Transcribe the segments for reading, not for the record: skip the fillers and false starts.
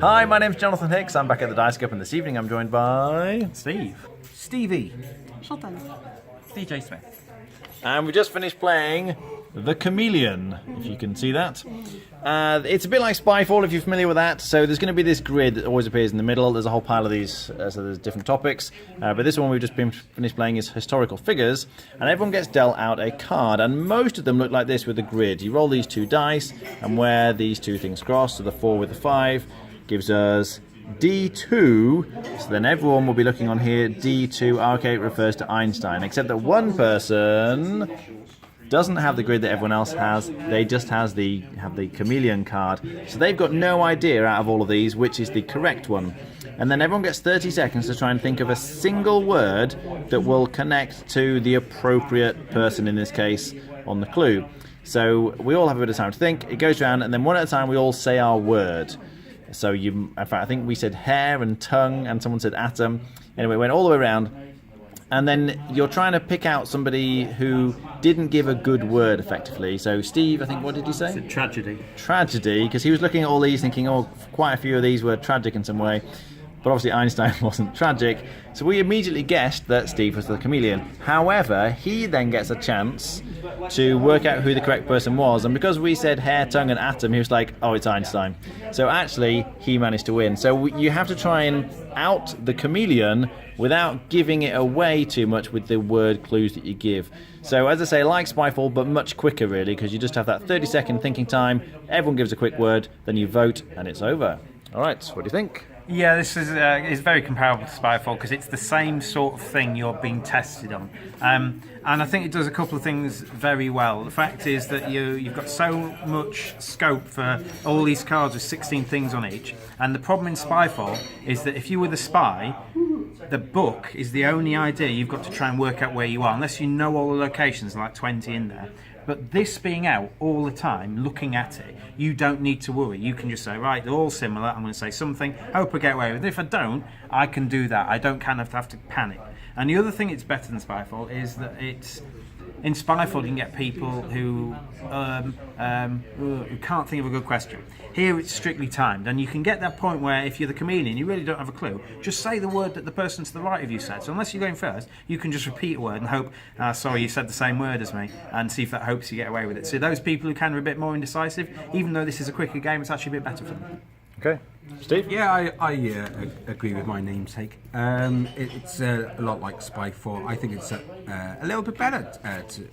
Hi, my name's Jonathan Hicks. I'm back at the Dice Cup, and this evening I'm joined by Steve. Stevie. Chantal. DJ Smith. And we just finished playing the Chameleon, if you can see that. It's a bit like Spyfall, if you're familiar with that. So there's going to be this grid that always appears in the middle. There's a whole pile of these, so there's different topics. But this one we've just finished playing is historical figures. And everyone gets dealt out a card. And most of them look like this with a grid. You roll these 2 dice, and where these 2 things cross, so the 4 with the 5, gives us D2, so then everyone will be looking on here, D2, okay, it refers to Einstein, except that one person doesn't have the grid that everyone else has, they just have the Chameleon card, so they've got no idea out of all of these which is the correct one. And then everyone gets 30 seconds to try and think of a single word that will connect to the appropriate person, in this case, on the clue. So we all have a bit of time to think, it goes around, and then one at a time we all say our word. So in fact, I think we said hair and tongue, and someone said atom. Anyway, it went all the way around. And then you're trying to pick out somebody who didn't give a good word, effectively. So Steve, I think, what did you say? It's a tragedy. Tragedy, because he was looking at all these thinking, oh, quite a few of these were tragic in some way. But obviously Einstein wasn't tragic. So we immediately guessed that Steve was the Chameleon. However, he then gets a chance to work out who the correct person was. And because we said hair, tongue and atom, he was like, oh, it's Einstein. So actually, he managed to win. So you have to try and out the Chameleon without giving it away too much with the word clues that you give. So as I say, like Spyfall, but much quicker really, because you just have that 30-second thinking time, everyone gives a quick word, then you vote, and it's over. All right, what do you think? Yeah, this is very comparable to Spyfall because it's the same sort of thing you're being tested on. And I think it does a couple of things very well. The fact is that you've got so much scope for all these cards with 16 things on each. And the problem in Spyfall is that if you were the spy, the book is the only idea you've got to try and work out where you are, unless you know all the locations, like 20 in there. But this being out all the time, looking at it, you don't need to worry. You can just say, right, they're all similar, I'm going to say something, hope I get away with it. If I don't, I can do that. I don't kind of have to panic. And the other thing it's better than Spyfall is that it's... In Spyfall, you can get people who can't think of a good question. Here, it's strictly timed, and you can get that point where if you're the Chameleon, you really don't have a clue. Just say the word that the person to the right of you said. So unless you're going first, you can just repeat a word and hope, sorry, you said the same word as me, and see if that helps you get away with it. So those people who kind of are a bit more indecisive, even though this is a quicker game, it's actually a bit better for them. Okay. Steve? Yeah, I agree with my namesake. It's a lot like Spyfall. I think it's a little bit better,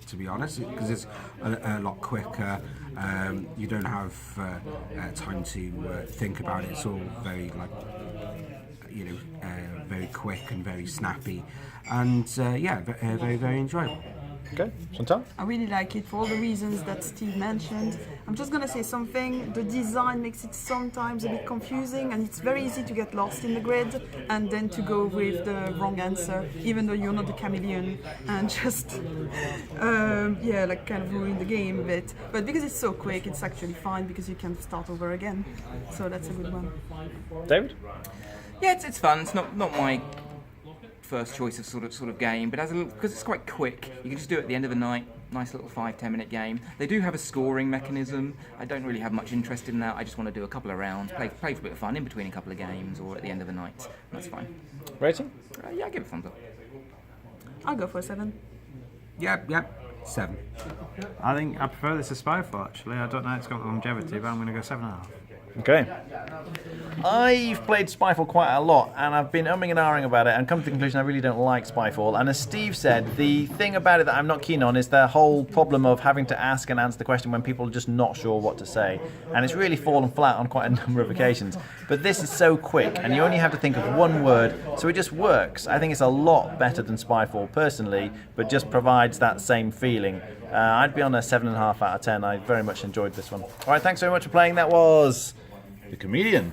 to be honest, because it's a lot quicker. You don't have time to think about it. It's all very very quick and very snappy, and very, very enjoyable. Okay, Chantal? I really like it for all the reasons that Steve mentioned. I'm just going to say something. The design makes it sometimes a bit confusing, and it's very easy to get lost in the grid and then to go with the wrong answer, even though you're not the Chameleon, and just kind of ruin the game a bit. But because it's so quick, it's actually fine because you can start over again. So that's a good one. David? Yeah, it's fun. It's not my first choice of sort of game, but because it's quite quick, you can just do it at the end of the night. Nice little 5-10 minute game. They do have a scoring mechanism. I don't really have much interest in that. I just want to do a couple of rounds, play for a bit of fun in between a couple of games or at the end of the night. That's fine. Rating? Yeah, I give it a thumbs up. I'll go for a 7. Yep, 7. I think I prefer this to Spyfall, actually. I don't know if it's got longevity, but I'm going to go 7.5. Okay. I've played Spyfall quite a lot, and I've been umming and ahhing about it, and come to the conclusion I really don't like Spyfall. And as Steve said, the thing about it that I'm not keen on is the whole problem of having to ask and answer the question when people are just not sure what to say. And it's really fallen flat on quite a number of occasions. But this is so quick, and you only have to think of one word, so it just works. I think it's a lot better than Spyfall, personally, but just provides that same feeling. I'd be on a 7.5 out of 10. I very much enjoyed this one. All right, thanks very much for playing. That was the Chameleon.